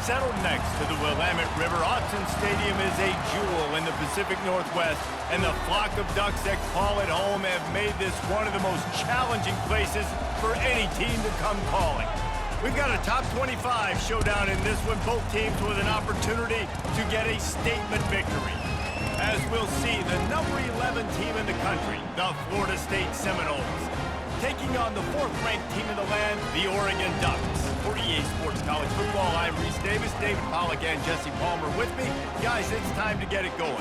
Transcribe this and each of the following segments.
Settled next to the Willamette River, Autzen Stadium is a jewel in the Pacific Northwest, and the flock of Ducks that call it home have made this one of the most challenging places for any team to come calling. We've got a top 25 showdown in this one, both teams with an opportunity to get a statement victory. As we'll see, the number 11 team in the country, the Florida State Seminoles, taking on the 4th-ranked team in the land, the Oregon Ducks. For EA Sports College Football, I'm Reese Davis, David Pollack, and Jesse Palmer with me. Guys, it's time to get it going.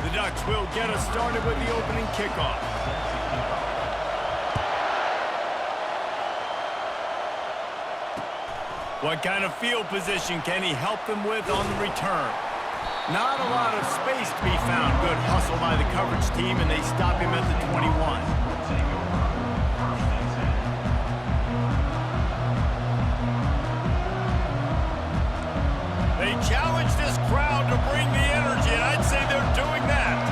The Ducks will get us started with the opening kickoff. What kind of field position can he help them with on the return? Not a lot of space to be found. Good hustle by the coverage team, and they stop him at the 21. They challenge this crowd to bring the energy, and I'd say they're doing that.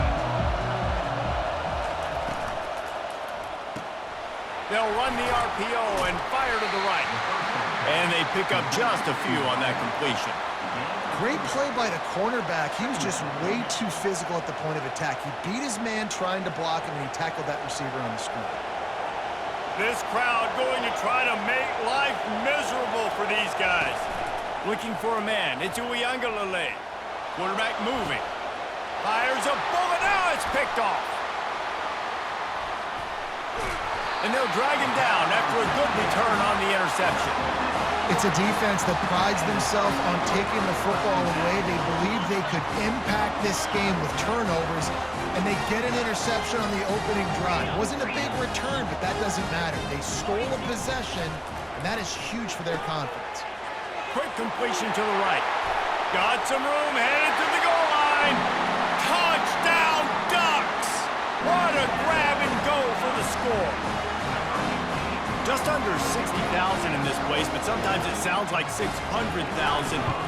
They'll run the RPO and fire to the right. And they pick up just a few on that completion. Great play by the cornerback. He was just way too physical at the point of attack. He beat his man trying to block him, and he tackled that receiver on the screen. This crowd going to try to make life miserable for these guys. Looking for a man. It's Uiagalelei. Quarterback moving. Fires a bullet. Now it's picked off. And they'll drag him down after a good return on the interception. It's a defense that prides themselves on taking the football away. They believe they could impact this game with turnovers, and they get an interception on the opening drive. It wasn't a big return, but that doesn't matter. They stole a possession, and that is huge for their confidence. Quick completion to the right. Got some room, headed to the goal line. Touchdown, Ducks! What a grab and go for the score. Just under 60,000 in this place, but sometimes it sounds like 600,000.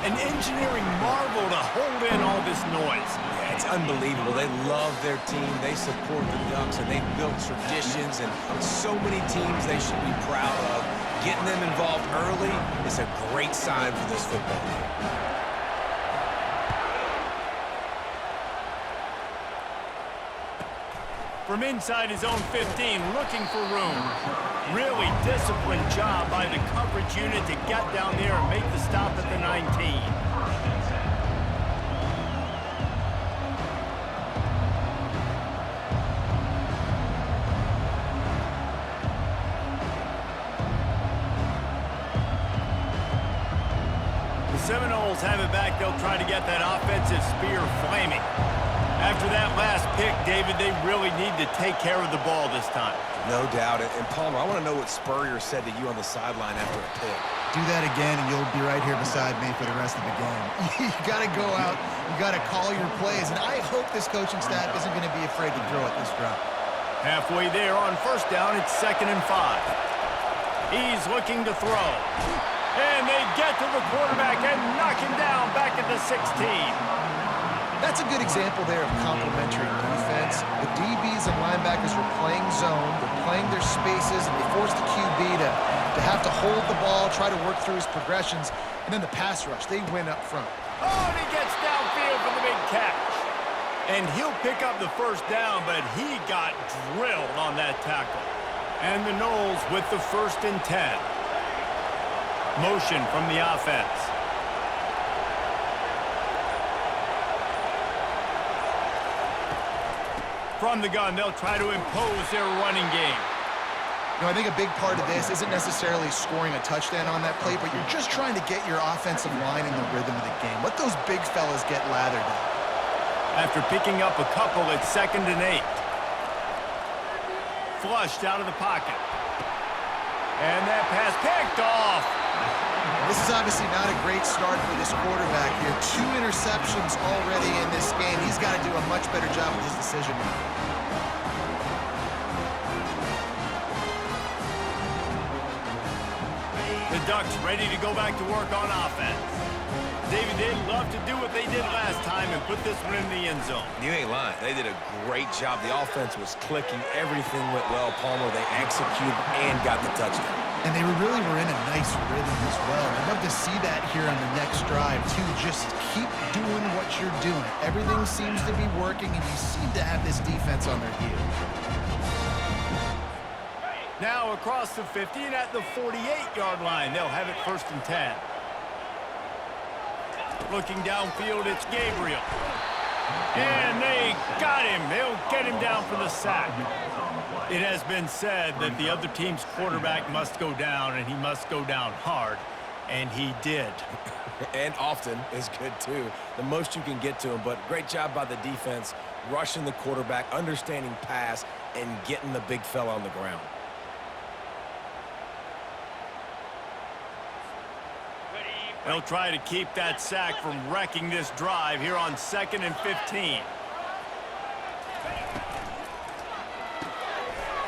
An engineering marvel to hold in all this noise. Yeah, it's unbelievable. They love their team. They support the Ducks, and they've built traditions and so many teams they should be proud of. Getting them involved early is a great sign for this football team. From inside his own 15, looking for room. Really disciplined job by the coverage unit to get down there and make the stop at the 19. The Seminoles have it back. They'll try to get that offensive spear flaming. After that last pick, David, they really need to take care of the ball this time. No doubt. And Palmer, I want to know what Spurrier said to you on the sideline after a pick. Do that again, and you'll be right here beside me for the rest of the game. You got to go out. You got to call your plays, and I hope this coaching staff isn't going to be afraid to throw it this drive. Halfway there on first down, it's 2nd and 5. He's looking to throw. And they get to the quarterback and knock him down back at the 16. That's a good example there of complementary defense. The DBs and linebackers are playing zone, they're playing their spaces, and they force the QB to have to hold the ball, try to work through his progressions, and then the pass rush, they win up front. Oh, and he gets downfield for the big catch. And he'll pick up the first down, but he got drilled on that tackle. And the Noles with the 1st and 10. Motion from the offense. From the gun, they'll try to impose their running game. You know, I think a big part of this isn't necessarily scoring a touchdown on that play, but you're just trying to get your offensive line in the rhythm of the game. Let those big fellas get lathered up. After picking up a couple, it's 2nd and 8. Flushed out of the pocket. And that pass picked off. This is obviously not a great start for this quarterback here. 2 interceptions already in this game. He's got to do a much better job with his decision making. The Ducks ready to go back to work on offense. David, they'd love to do what they did last time and put this one in the end zone. You ain't lying. They did a great job. The offense was clicking. Everything went well, Palmer. They executed and got the touchdown. And they really were in a nice rhythm as well. I'd love to see that here on the next drive, too. Just keep doing what you're doing. Everything seems to be working, and you seem to have this defense on their heels. Now across the 50 and at the 48-yard line, they'll have it 1st and 10. Looking downfield, it's Gabriel. And they got him. They'll get him down for the sack. It has been said that the other team's quarterback must go down, and he must go down hard. And he did. And often is good, too. The most you can get to him, but great job by the defense, rushing the quarterback, understanding pass, and getting the big fella on the ground. They'll try to keep that sack from wrecking this drive here on 2nd and 15.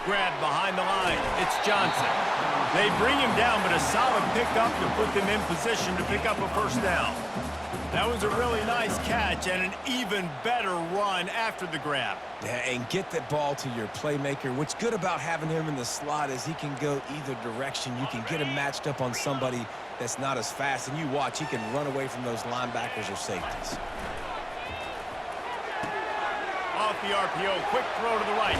Grab behind the line. It's Johnson. They bring him down, but a solid pickup to put them in position to pick up a 1st down. That was a really nice catch and an even better run after the grab. Yeah, and get that ball to your playmaker. What's good about having him in the slot is he can go either direction. You can get him matched up on somebody that's not as fast, and you watch, he can run away from those linebackers or safeties. Off the RPO, quick throw to the right.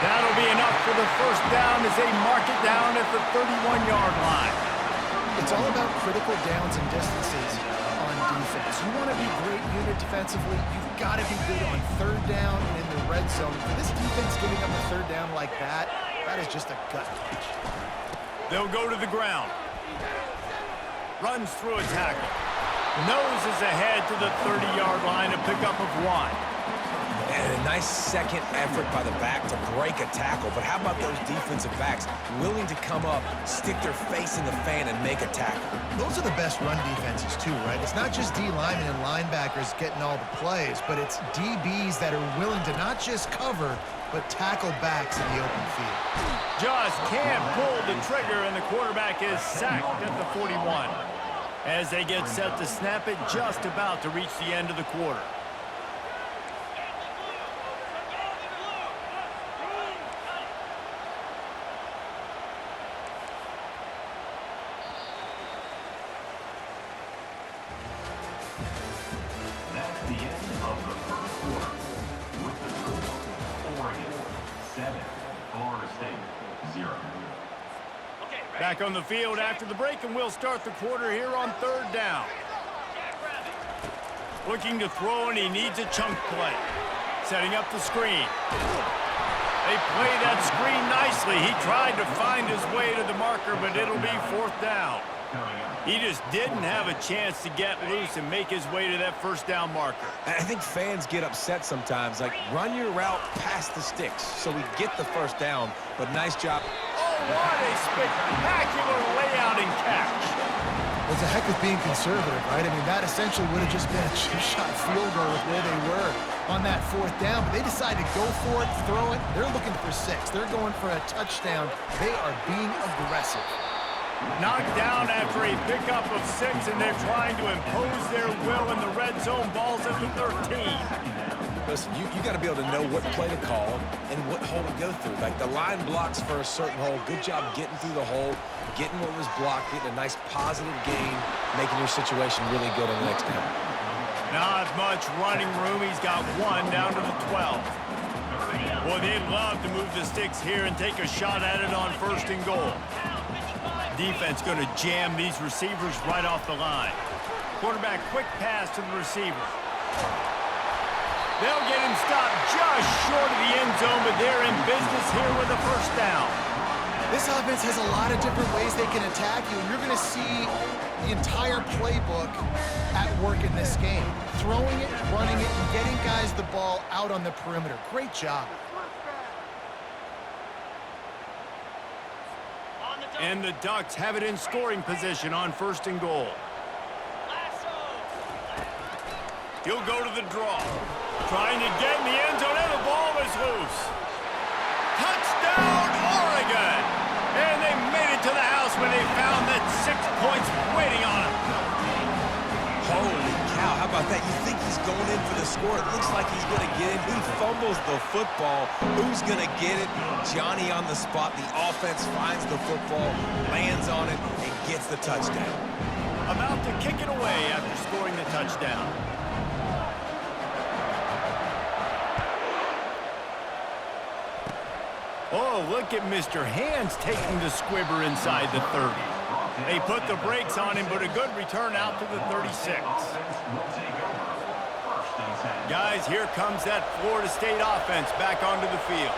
That'll be enough for the 1st down as they mark it down at the 31-yard line. It's all about critical downs and distances on defense. You want to be great unit defensively, you've got to be good on 3rd down and in the red zone. For this defense giving up a 3rd down like that, that is just a gut punch. They'll go to the ground. Runs through a tackle. Noses ahead to the 30-yard line, a pickup of 1. And a nice second effort by the back to break a tackle. But how about those defensive backs willing to come up, stick their face in the fan, and make a tackle? Those are the best run defenses, too, right? It's not just D linemen and linebackers getting all the plays, but it's DBs that are willing to not just cover, but tackle backs in the open field. Just can't pull the trigger, and the quarterback is sacked at the 41. As they get set to snap it, just about to reach the end of the quarter. Back on the field after the break, and we'll start the quarter here on 3rd down. Looking to throw, and he needs a chunk play. Setting up the screen. They play that screen nicely. He tried to find his way to the marker, but it'll be 4th down. He just didn't have a chance to get loose and make his way to that 1st down marker. I think fans get upset sometimes, like run your route past the sticks so we get the 1st down, but nice job. What a spectacular layout and catch. Well, it's a heck of being conservative, right? I mean, that essentially would have just been a chip-shot field goal with where they were on that 4th down. But they decided to go for it, throw it. They're looking for 6. They're going for a touchdown. They are being aggressive. Knocked down after a pickup of 6, and they're trying to impose their will in the red zone. Ball's at the 13. Listen, you got to be able to know what play to call and what hole to go through. Like the line blocks for a certain hole. Good job getting through the hole, getting what was blocked, getting a nice positive gain, making your situation really good on the next down. Not much running room. He's got 1 down to the 12. Boy, they'd love to move the sticks here and take a shot at it on 1st and goal. Defense going to jam these receivers right off the line. Quarterback quick pass to the receiver. They'll get him stopped just short of the end zone, but they're in business here with a 1st down. This offense has a lot of different ways they can attack you, and you're going to see the entire playbook at work in this game. Throwing it, running it, and getting guys the ball out on the perimeter. Great job. And the Ducks have it in scoring position on 1st and goal. He'll go to the draw. Trying to get in the end zone, and the ball is loose. Touchdown, Oregon! And they made it to the house when they found that 6 points waiting on him. Holy cow, how about that? You think he's going in for the score. It looks like he's going to get it. He fumbles the football. Who's going to get it? Johnny on the spot. The offense finds the football, lands on it, and gets the touchdown. About to kick it away after scoring the touchdown. Oh, look at Mr. Hands taking the squibber inside the 30. They put the brakes on him, but a good return out to the 36. Guys, here comes that Florida State offense back onto the field.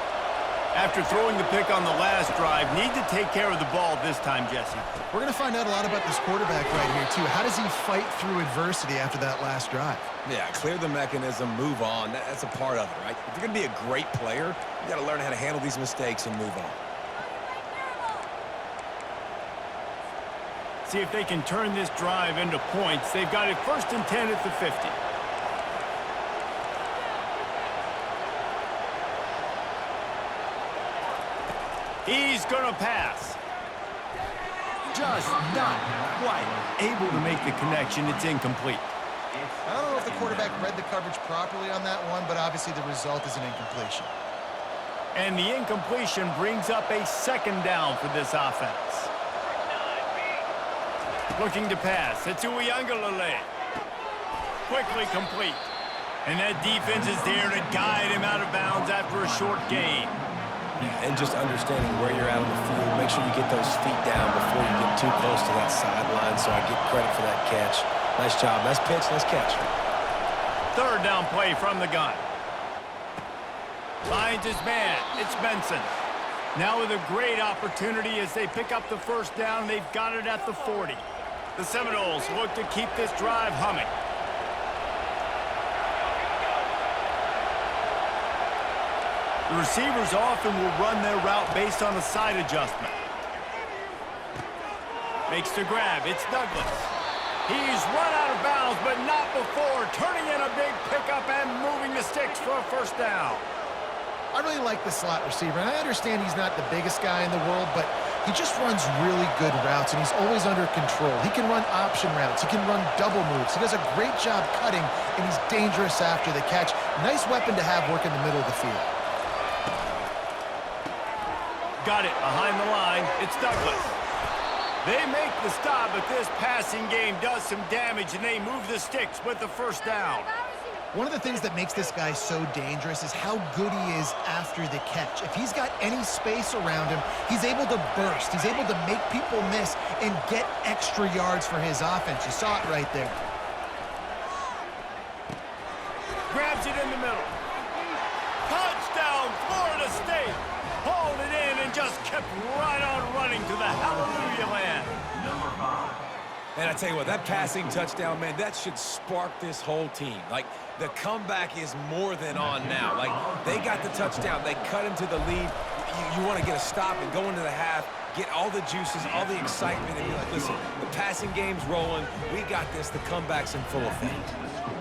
After throwing the pick on the last drive, need to take care of the ball this time, Jesse. We're going to find out a lot about this quarterback right here, too. How does he fight through adversity after that last drive? Yeah, clear the mechanism, move on. That's a part of it, right? If you're going to be a great player, you got to learn how to handle these mistakes and move on. See if they can turn this drive into points. They've got it 1st and 10 at the 50. He's going to pass. Just not quite able to make the connection. It's incomplete. I don't know if the quarterback read the coverage properly on that one, but obviously the result is an incompletion. And the incompletion brings up a 2nd down for this offense. Looking to pass. It's Uiagalelei. Quickly complete. And that defense is there to guide him out of bounds after a short gain. And just understanding where you're at on the field. Make sure you get those feet down before you get too close to that sideline, so I get credit for that catch. Nice job. Nice pitch. Nice catch. 3rd down play from the gun. Finds his man. It's Benson. Now with a great opportunity as they pick up the 1st down. They've got it at the 40. The Seminoles look to keep this drive humming. The receivers often will run their route based on a side adjustment. Makes the grab. It's Douglas. He's run out of bounds, but not before turning in a big pickup and moving the sticks for a 1st down. I really like the slot receiver, and I understand he's not the biggest guy in the world, but he just runs really good routes, and he's always under control. He can run option routes. He can run double moves. He does a great job cutting, and he's dangerous after the catch. Nice weapon to have work in the middle of the field. Got it behind the line. It's Douglas. They make the stop, but this passing game does some damage, and they move the sticks with the 1st down. One of the things that makes this guy so dangerous is how good he is after the catch. If he's got any space around him, he's able to burst. He's able to make people miss and get extra yards for his offense. You saw it right there. Grabs it in the middle. Touchdown, Florida State. Hauled it in and just kept right on running to the hallelujah land. And I tell you what, that passing touchdown, man, that should spark this whole team. Like, the comeback is more than on now. Like, they got the touchdown. They cut into the lead. You want to get a stop and go into the half, get all the juices, all the excitement, and be like, listen, the passing game's rolling. We got this. The comeback's in full effect.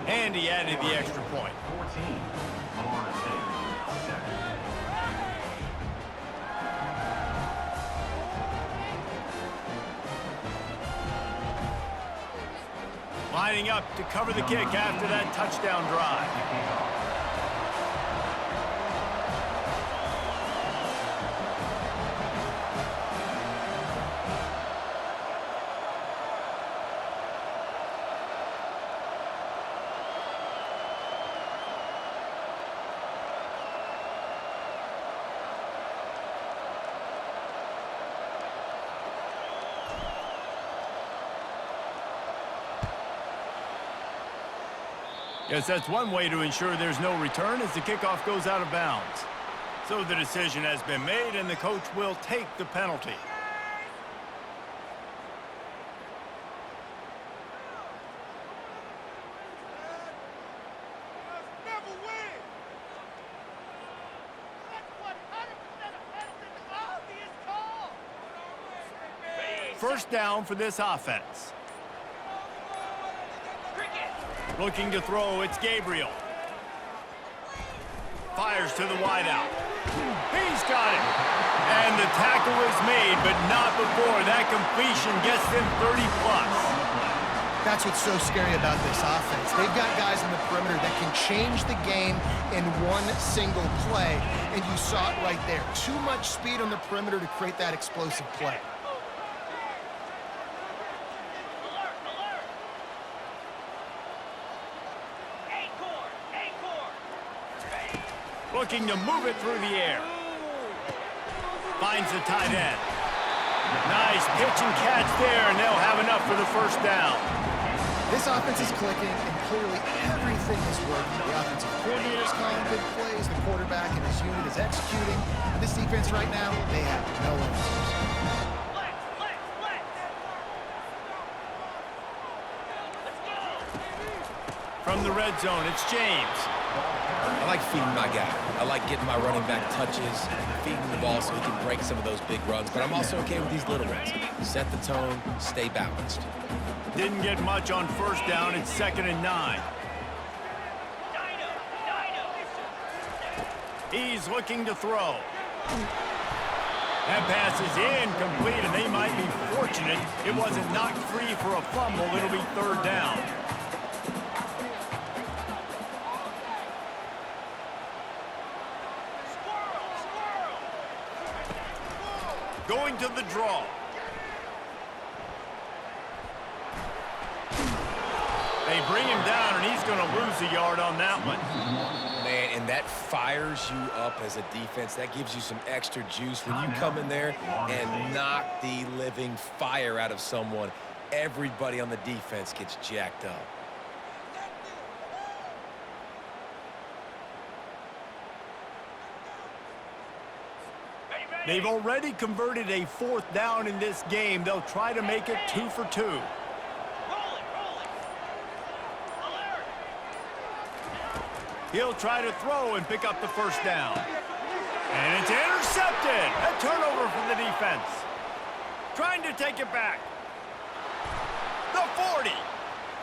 And he added the extra point. Lining up to cover the kick after that touchdown drive. Yes, that's one way to ensure there's no return as the kickoff goes out of bounds. So the decision has been made, and the coach will take the penalty. First down for this offense. Looking to throw, it's Gabriel. Fires to the wideout. He's got it. And the tackle is made, but not before that completion gets them 30-plus. That's what's so scary about this offense. They've got guys in the perimeter that can change the game in one single play, and you saw it right there. Too much speed on the perimeter to create that explosive play. Looking to move it through the air. Finds the tight end. Nice pitch and catch there, and they'll have enough for the first down. This offense is clicking, and clearly everything is working. The offensive coordinator's calling good plays, the quarterback and his unit is executing. And this defense right now, they have no answers. From the red zone, it's James. I like feeding my guy. I like getting my running back touches, feeding the ball so he can break some of those big runs. But I'm also okay with these little ones. Set the tone, stay balanced. Didn't get much on first down. It's 2nd and 9. He's looking to throw. That pass is incomplete, and they might be fortunate it wasn't knocked free for a fumble. It'll be 3rd down. Going to the draw. They bring him down, and he's going to lose a yard on that one. Man, and that fires you up as a defense. That gives you some extra juice when you come in there and knock the living fire out of someone. Everybody on the defense gets jacked up. They've already converted a 4th down in this game. They'll try to make it 2 for 2. He'll try to throw and pick up the first down. And it's intercepted. A turnover for the defense. Trying to take it back. The 40.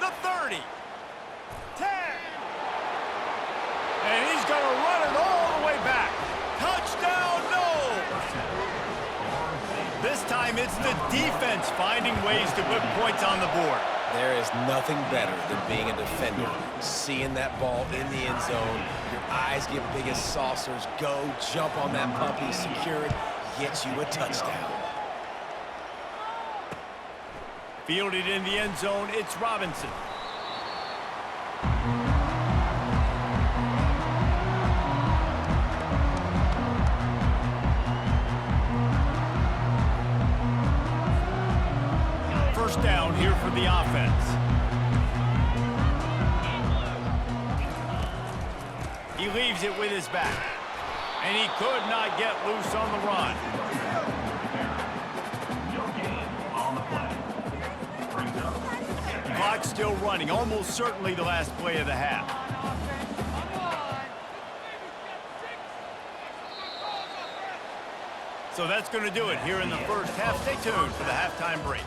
The 30. 10. And he's going to run it all the way back. Touchdown, no! This time it's the defense finding ways to put points on the board. There is nothing better than being a defender. Seeing that ball in the end zone, your eyes get big as saucers. Go, jump on that puppy, secure it, gets you a touchdown. Fielded in the end zone, it's Robinson. First down here for the offense. He leaves it with his back. And he could not get loose on the run. Clock still running, almost certainly the last play of the half. So that's going to do it here in the first half. Stay tuned for the halftime break.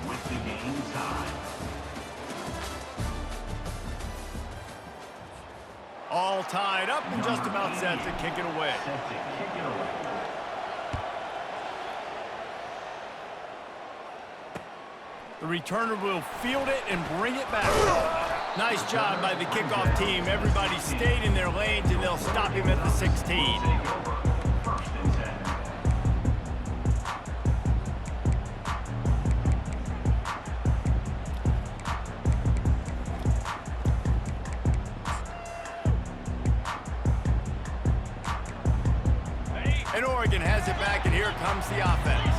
All tied up and just about set to kick it away. The returner will field it and bring it back. Nice job by the kickoff team. Everybody stayed in their lanes, and they'll stop him at the 16. And Oregon has it back, and here comes the offense.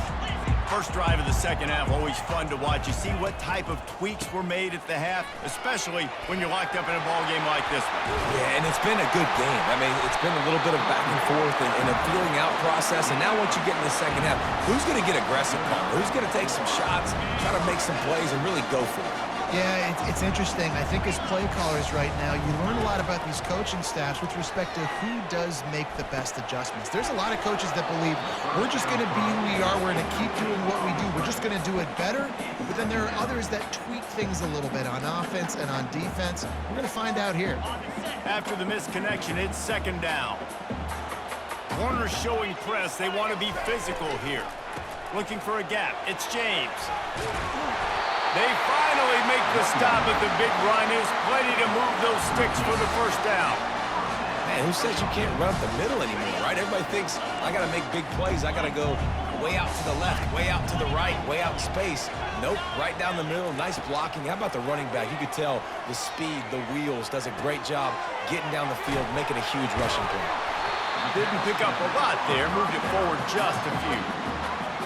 First drive of the second half, always fun to watch. You see what type of tweaks were made at the half, especially when you're locked up in a ball game like this one. Yeah, and it's been a good game. I mean, it's been a little bit of back and forth and a feeling out process. And now once you get in the second half, who's going to get aggressive, Paul? Who's going to take some shots, try to make some plays, and really go for it? Yeah, it's interesting. I think as play callers right now, you learn a lot about these coaching staffs with respect to who does make the best adjustments. There's a lot of coaches that believe we're just going to be who we are. We're going to keep doing what we do. We're just going to do it better. But then there are others that tweak things a little bit on offense and on defense. We're going to find out here. After the missed connection, it's second down. Corners showing press. They want to be physical here. Looking for a gap. It's James. They finally make the stop at the big run. Is plenty to move those sticks for the first down. Man, who says you can't run up the middle anymore, right? Everybody thinks, I got to make big plays. I got to go way out to the left, way out to the right, way out in space. Nope, right down the middle. Nice blocking. How about the running back? You could tell the speed, the wheels, does a great job getting down the field, making a huge rushing play. Didn't pick up a lot there. Moved it forward just a few.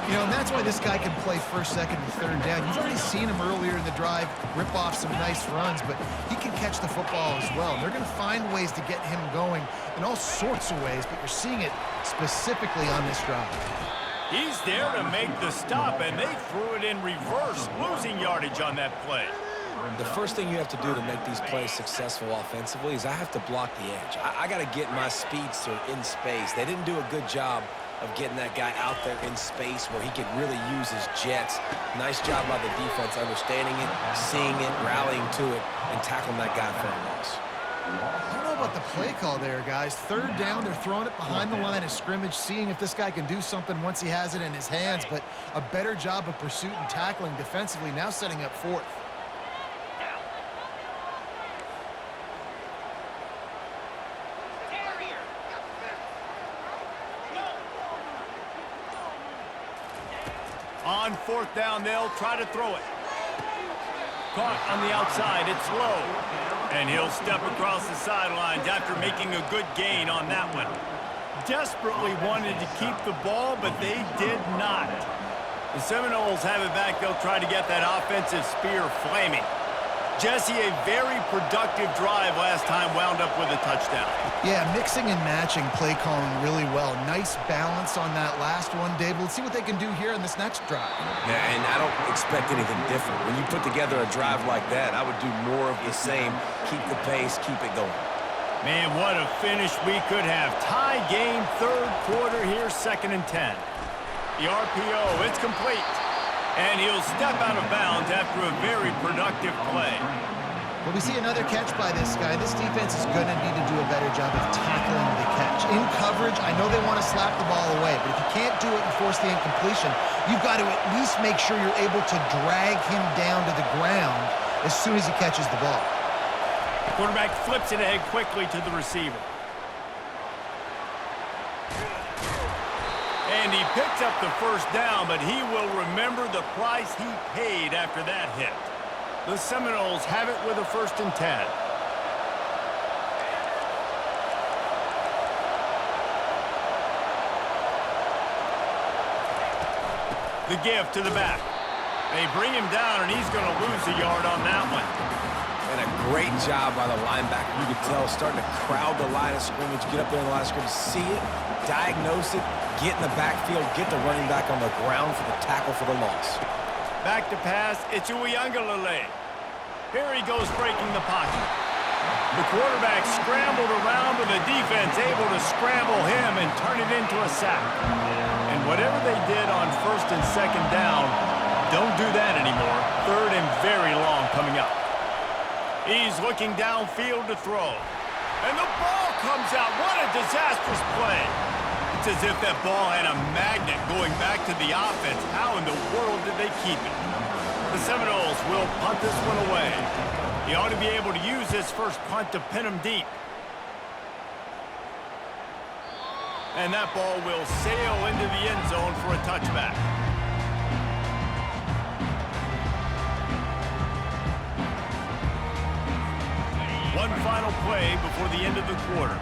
You know, and that's why this guy can play first, second, and third down. You've already seen him earlier in the drive rip off some nice runs, but he can catch the football as well. And they're going to find ways to get him going in all sorts of ways, but you're seeing it specifically on this drive. He's there to make the stop, and they threw it in reverse, losing yardage on that play. The first thing you have to do to make these plays successful offensively is I have to block the edge. I got to get my speedster in space. They didn't do a good job of getting that guy out there in space where he could really use his jets. Nice job by the defense understanding it, seeing it, rallying to it, and tackling that guy for a loss. I don't know about the play call there, guys. Third down, they're throwing it behind the line of scrimmage, seeing if this guy can do something once he has it in his hands, but a better job of pursuit and tackling defensively, now setting up fourth. On fourth down, they'll try to throw it. Caught on the outside, it's low. And he'll step across the sidelines after making a good gain on that one. Desperately wanted to keep the ball, but they did not. The Seminoles have it back. They'll try to get that offensive spear flaming. Jesse, a very productive drive last time, wound up with a touchdown. Yeah, mixing and matching play calling really well. Nice balance on that last one, Dave. Let's see what they can do here in this next drive. Yeah, and I don't expect anything different. When you put together a drive like that, I would do more of the same. Keep the pace, keep it going. Man, what a finish we could have. Tie game, third quarter here, 2nd and 10. The RPO, it's complete. And he'll step out of bounds after a very productive play. Well, we see another catch by this guy. This defense is going to need to do a better job of tackling the catch. In coverage, I know they want to slap the ball away, but if you can't do it and force the incompletion, you've got to at least make sure you're able to drag him down to the ground as soon as he catches the ball. The quarterback flips it ahead quickly to the receiver. And he picks up the first down, but he will remember the price he paid after that hit. The Seminoles have it with a 1st and 10. The give to the back. They bring him down, and he's going to lose a yard on that one. And a great job by the linebacker. You could tell, starting to crowd the line of scrimmage, get up there in the line of scrimmage, see it, diagnose it, get in the backfield, get the running back on the ground for the tackle for the loss. Back to pass, it's Uiagalelei. Here he goes breaking the pocket. The quarterback scrambled around, but the defense able to scramble him and turn it into a sack. And whatever they did on 1st and 2nd down, don't do that anymore. 3rd and very long coming up. He's looking downfield to throw. And the ball comes out. What a disastrous play. It's as if that ball had a magnet going back to the offense. How in the world did they keep it? The Seminoles will punt this one away. He ought to be able to use this first punt to pin him deep. And that ball will sail into the end zone for a touchback. One final play before the end of the quarter.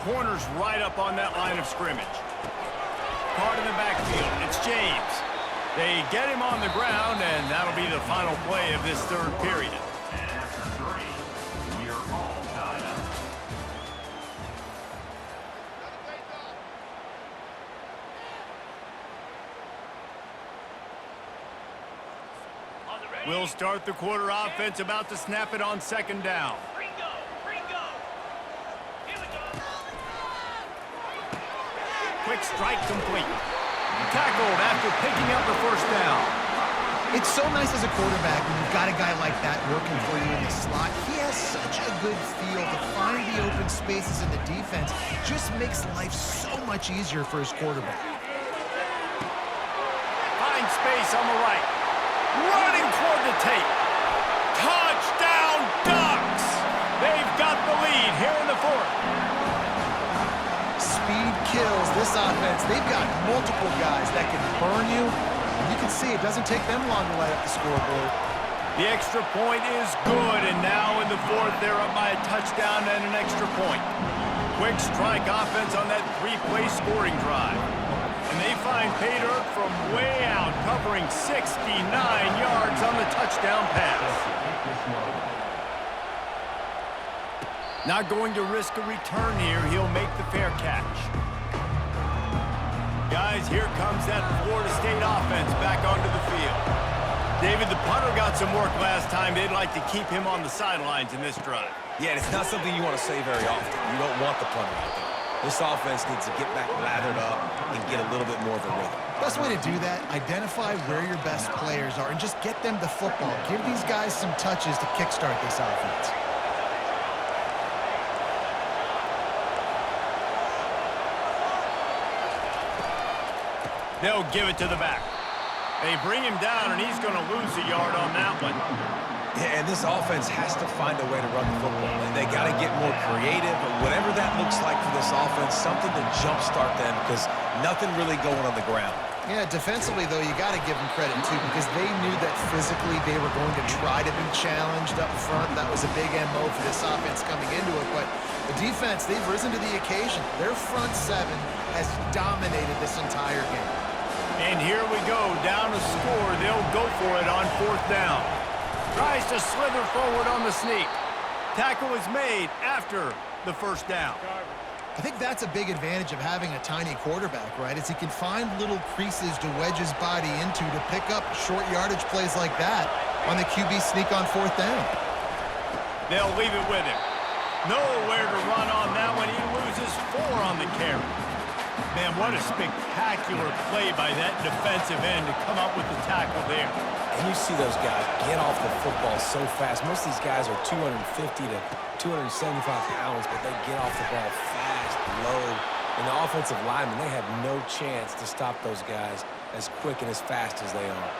Corners right up on that line of scrimmage. Caught in the backfield. It's James. They get him on the ground, and that'll be the final play of this 3rd period. We'll start the quarter offense, about to snap it on 2nd down. Quick strike complete. Tackled after picking up the first down. It's so nice as a quarterback when you've got a guy like that working for you in the slot. He has such a good feel to find the open spaces in the defense. Just makes life so much easier for his quarterback. Find space on the right. Running toward the tape. Touchdown Ducks! They've got the lead here in the fourth. Speed kills this offense. They've got multiple guys that can burn you. You can see it doesn't take them long to light up the scoreboard. The extra point is good, and now in the fourth, they're up by a touchdown and an extra point. Quick strike offense on that three-play scoring drive. And they find pay dirt from way out, covering 69 yards on the touchdown pass. Not going to risk a return here. He'll make the fair catch. Guys, here comes that Florida State offense back onto the field. David, the punter got some work last time. They'd like to keep him on the sidelines in this drive. Yeah, it's not something you want to say very often. You don't want the punter out there. This offense needs to get back lathered up and get a little bit more of a rhythm. Best way to do that, identify where your best players are and just get them the football. Give these guys some touches to kickstart this offense. They'll give it to the back. They bring him down, and he's going to lose a yard on that one. Yeah, and this offense has to find a way to run the football. And they got to get more creative, or whatever that looks like for this offense, something to jumpstart them because nothing really going on the ground. Yeah, defensively, though, you got to give them credit, too, because they knew that physically they were going to try to be challenged up front. That was a big MO for this offense coming into it. But the defense, they've risen to the occasion. Their front seven has dominated this entire game. And here we go, down to score. They'll go for it on fourth down. Tries to slither forward on the sneak. Tackle is made after the first down. I think that's a big advantage of having a tiny quarterback, right? Is he can find little creases to wedge his body into to pick up short yardage plays like that on the QB sneak on fourth down. They'll leave it with him. Nowhere to run on that one. He loses 4 on the carry. Man, what a spectacular play by that defensive end to come up with the tackle there. And you see those guys get off the football so fast. Most of these guys are 250 to 275 pounds, but they get off the ball fast, low. And the offensive linemen, they have no chance to stop those guys as quick and as fast as they are.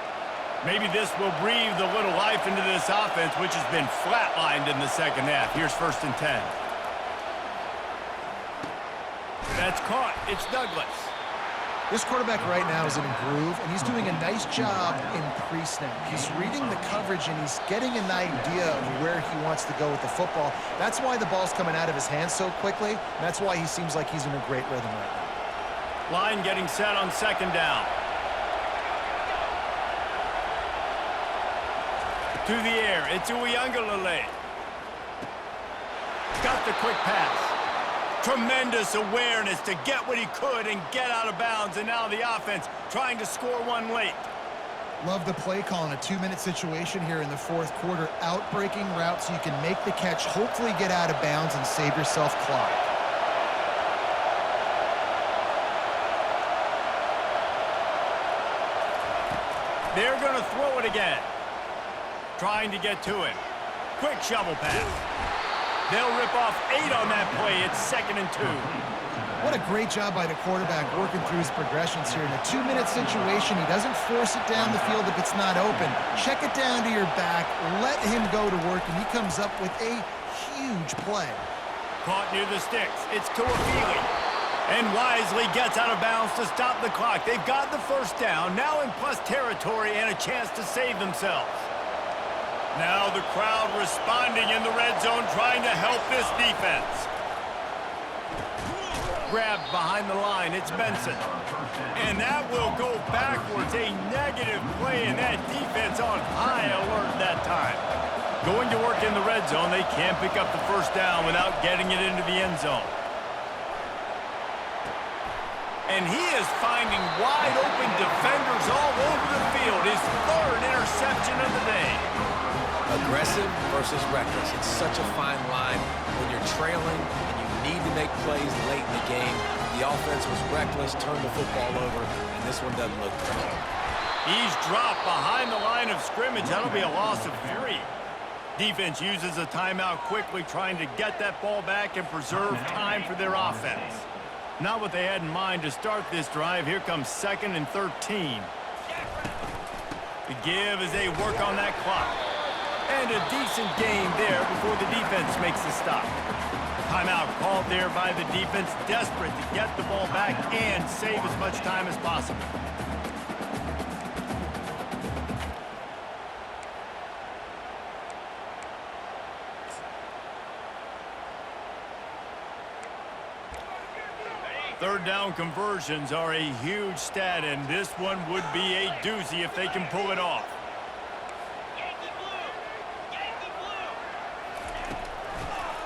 Maybe this will breathe a little life into this offense, which has been flatlined in the second half. Here's 1st and 10. That's caught. It's Douglas. This quarterback right now is in a groove, and he's doing a nice job in pre-snap. He's reading the coverage, and he's getting an idea of where he wants to go with the football. That's why the ball's coming out of his hands so quickly, and that's why he seems like he's in a great rhythm right now. Line getting set on 2nd down. To the air. It's Uiagalelei. Got the quick pass. Tremendous awareness to get what he could and get out of bounds, and now the offense trying to score one late. Love the play call in a 2-minute situation here in the fourth quarter. Out-breaking route so you can make the catch, hopefully get out of bounds, and save yourself clock. They're going to throw it again. Trying to get to him. Quick shovel pass. They'll rip off 8 on that play. It's 2nd and 2. What a great job by the quarterback working through his progressions here. In a 2-minute situation, he doesn't force it down the field if it's not open. Check it down to your back, let him go to work, and he comes up with a huge play. Caught near the sticks. It's Tuafili. And wisely gets out of bounds to stop the clock. They've got the first down, now in plus territory and a chance to save themselves. Now the crowd responding in the red zone, trying to help this defense. Grabbed behind the line, it's Benson. And that will go backwards, a negative play, and that defense on high alert that time. Going to work in the red zone, they can't pick up the first down without getting it into the end zone. And he is finding wide open defenders all over the field. His 3rd interception of the day. Aggressive versus reckless. It's such a fine line when you're trailing and you need to make plays late in the game. The offense was reckless, turned the football over, and this one doesn't look great. He's dropped behind the line of scrimmage. That'll be a loss of 3. Defense uses a timeout quickly, trying to get that ball back and preserve time for their offense. Not what they had in mind to start this drive. Here comes 2nd and 13. The give as they work on that clock. And a decent gain there before the defense makes the stop. Timeout called there by the defense, desperate to get the ball back and save as much time as possible. Third down conversions are a huge stat, and this one would be a doozy if they can pull it off.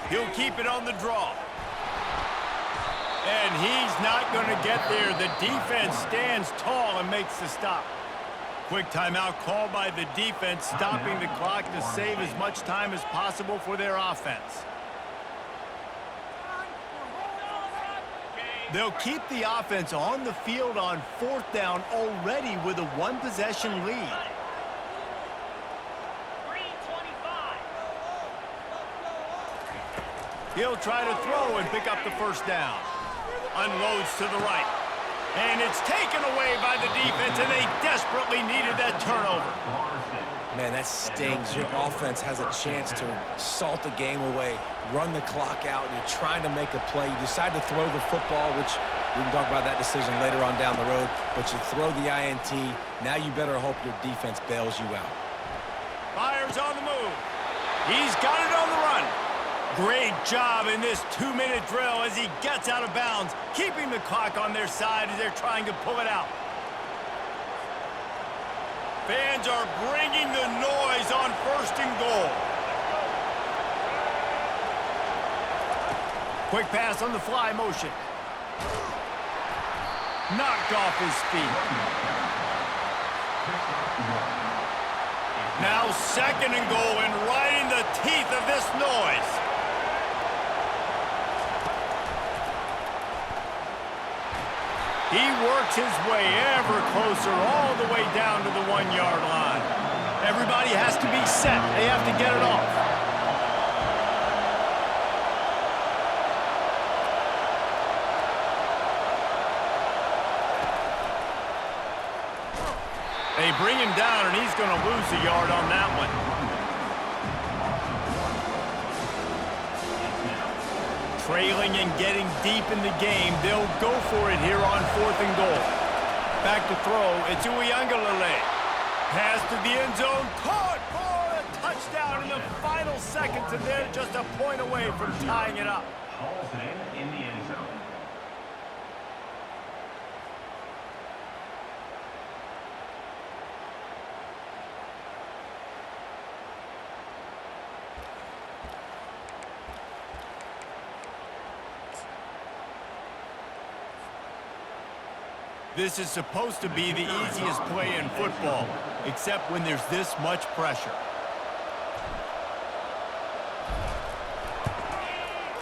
He'll keep it on the draw. And he's not going to get there. The defense stands tall and makes the stop. Quick timeout called by the defense, stopping the clock to save as much time as possible for their offense. They'll keep the offense on the field on 4th down already with a 1-possession lead. He'll try to throw and pick up the first down. Unloads to the right. And it's taken away by the defense, and they desperately needed that turnover. Man, that stings. Your offense has a chance to salt the game away, run the clock out, and you're trying to make a play. You decide to throw the football, which we can talk about that decision later on down the road, but you throw the INT. Now you better hope your defense bails you out. Fires on the move. He's got it on the run. Great job in this 2-minute drill as he gets out of bounds, keeping the clock on their side as they're trying to pull it out. Fans are bringing the noise on 1st and goal. Quick pass on the fly motion. Knocked off his feet. Now 2nd and goal, and right in the teeth of this noise. He works his way ever closer all the way down to the 1-yard line. Everybody has to be set. They have to get it off. They bring him down, and he's going to lose a yard on that one. Trailing and getting deep in the game, they'll go for it here on 4th and goal. Back to throw, it's Uiagalelei. Pass to the end zone, caught for a touchdown in the final seconds, and they're just a point away from tying it up. In the end zone. This is supposed to be the easiest play in football, except when there's this much pressure.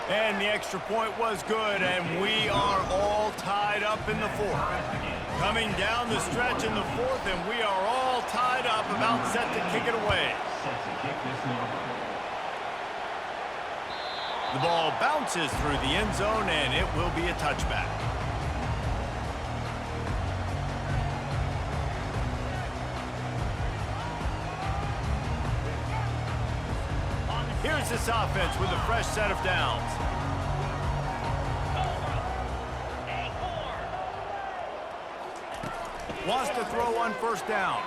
And the extra point was good, and we are all tied up in the 4th. Coming down the stretch in the 4th, and we are all tied up, about set to kick it away. The ball bounces through the end zone, and it will be a touchback. Here's this offense with a fresh set of downs. Wants to throw on 1st down.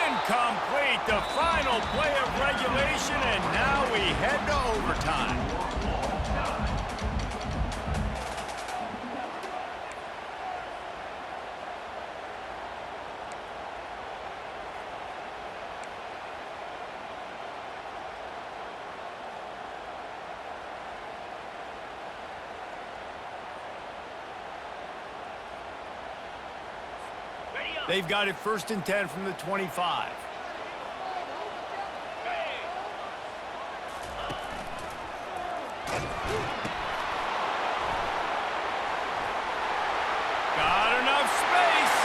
Incomplete, the final play of regulation, and now we head to overtime. They've got it 1st and 10 from the 25. Got enough space.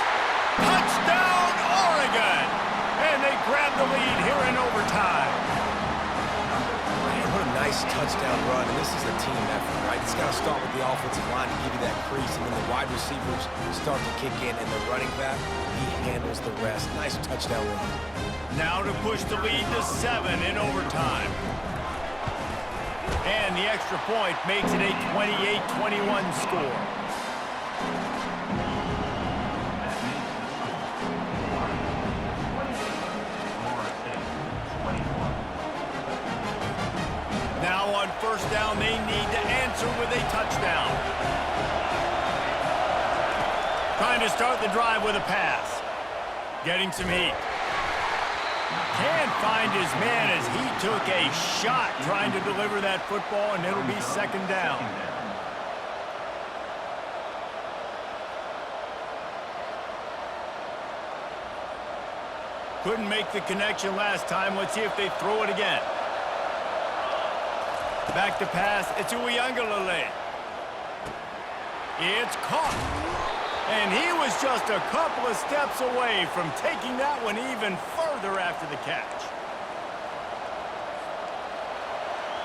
touchdown run, and this is a team effort, right? It's got to start with the offensive line to give you that crease, and then the wide receivers start to kick in, and the running back, he handles the rest. Nice touchdown run. Now to push the lead to 7 in overtime. And the extra point makes it a 28-21 score. Now on first down, they need to answer with a touchdown. Trying to start the drive with a pass. Getting some heat. Can't find his man as he took a shot trying to deliver that football, and it'll be second down. Couldn't make the connection last time. Let's see if they throw it again. Back to pass. It's Uiagalelei. It's caught. And he was just a couple of steps away from taking that one even further after the catch.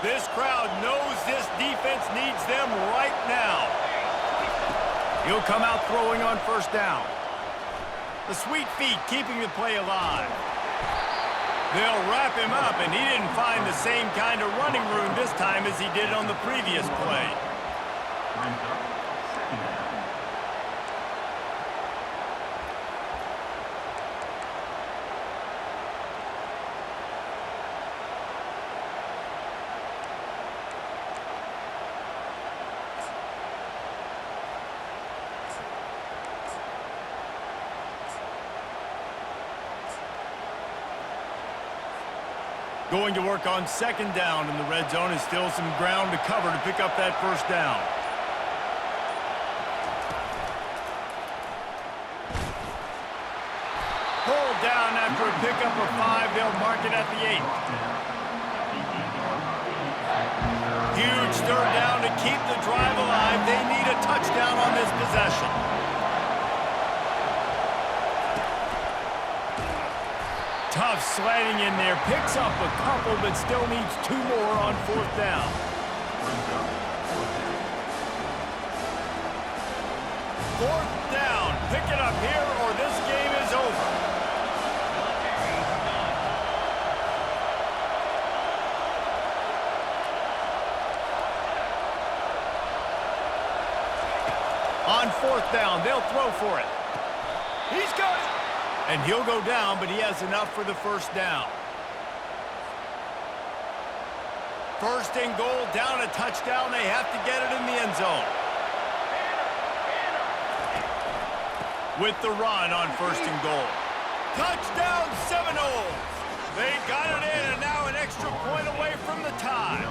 This crowd knows this defense needs them right now. He'll come out throwing on first down. The sweet feet keeping the play alive. They'll wrap him up, and he didn't find the same kind of running room this time as he did on the previous play. Going to work on second down in the red zone, and still some ground to cover to pick up that first down. Pulled down after a pickup of 5. They'll mark it at the 8. Huge third down to keep the drive alive. They need a touchdown on this possession. Tough sliding in there, picks up a couple, but still needs 2 more on fourth down. Fourth down, pick it up here or this game is over. On fourth down, they'll throw for it. He's got it. And he'll go down, but he has enough for the first down. First and goal, down a touchdown. They have to get it in the end zone. With the run on first and goal. Touchdown, Seminoles! They got it in, and now an extra point away from the tie.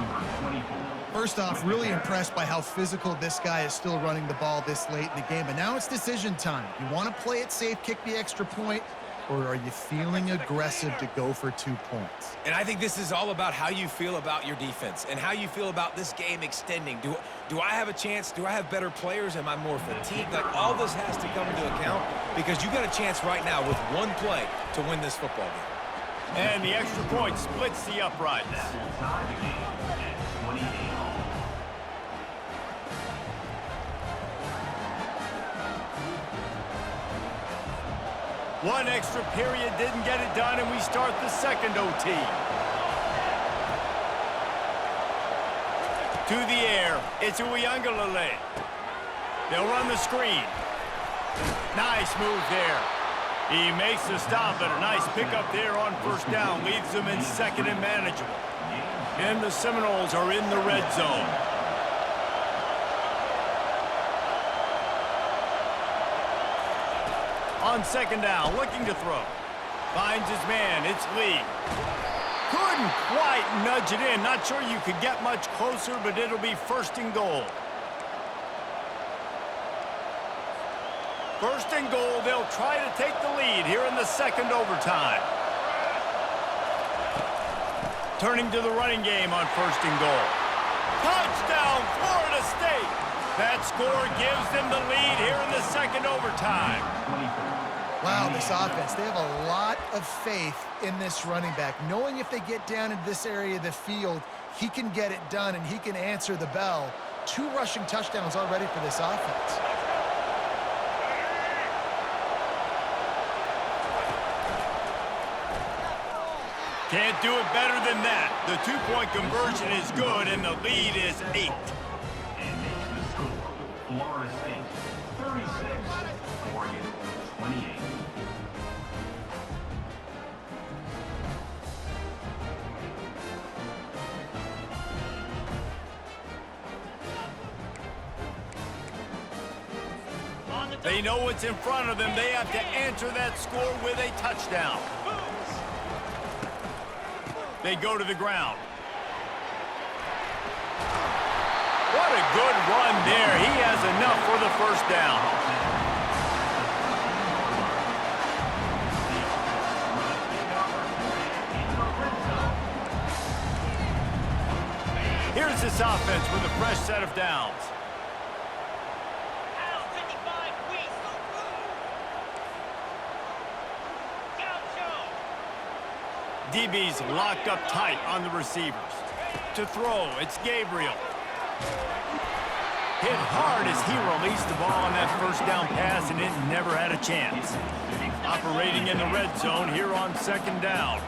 First off, really impressed by how physical this guy is still running the ball this late in the game. But now it's decision time. You want to play it safe, kick the extra point, or are you feeling aggressive to go for 2 points? And I think this is all about how you feel about your defense and how you feel about this game extending. Do I have a chance? Do I have better players? Am I more fatigued? Like, all this has to come into account because you got a chance right now with one play to win this football game. And the extra point splits the uprights. One extra period didn't get it done, and we start the second OT. To the air, it's Uiagalelei. They'll run the screen. Nice move there. He makes the stop, but a nice pickup there on first down. Leaves them in second and manageable. And the Seminoles are in the red zone. On second down, looking to throw. Finds his man, it's Lee. Couldn't quite nudge it in. Not sure you could get much closer, but it'll be first and goal. First and goal, they'll try to take the lead here in the second overtime. Turning to the running game on first and goal. Touchdown, Florida State! That score gives them the lead here in the second overtime. Wow, this offense, they have a lot of faith in this running back, knowing if they get down into this area of the field, he can get it done and he can answer the bell. 2 rushing touchdowns already for this offense. Can't do it better than that. The 2-point conversion is good, and the lead is 8. And makes the score. Florida State 36, Oregon 28. They know what's in front of them. They have to answer that score with a touchdown. They go to the ground. What a good run there. He has enough for the first down. Here's this offense with a fresh set of downs. DB's locked up tight on the receivers. To throw, it's Gabriel. Hit hard as he released the ball on that first down pass, and it never had a chance. Operating in the red zone here on 2nd down.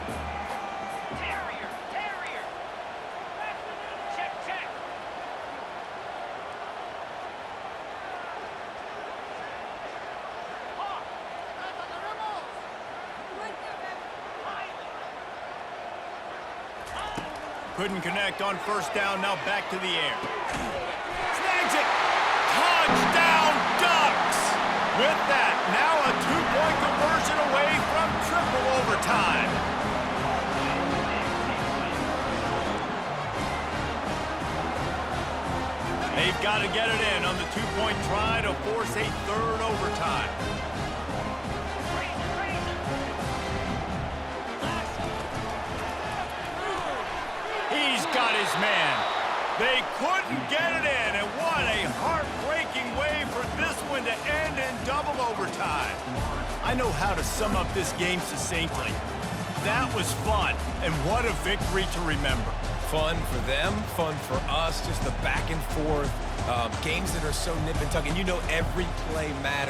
Couldn't connect on first down, now back to the air. Snags it! Touchdown, Ducks! With that, now a 2-point conversion away from triple overtime. They've got to get it in on the 2-point try to force a 3rd overtime. He's got his man. They couldn't get it in, and what a heartbreaking way for this one to end in double overtime. I know how to sum up this game succinctly. That was fun, and what a victory to remember. Fun for them, fun for us, just the back and forth, games that are so nip and tuck, and you know every play matters.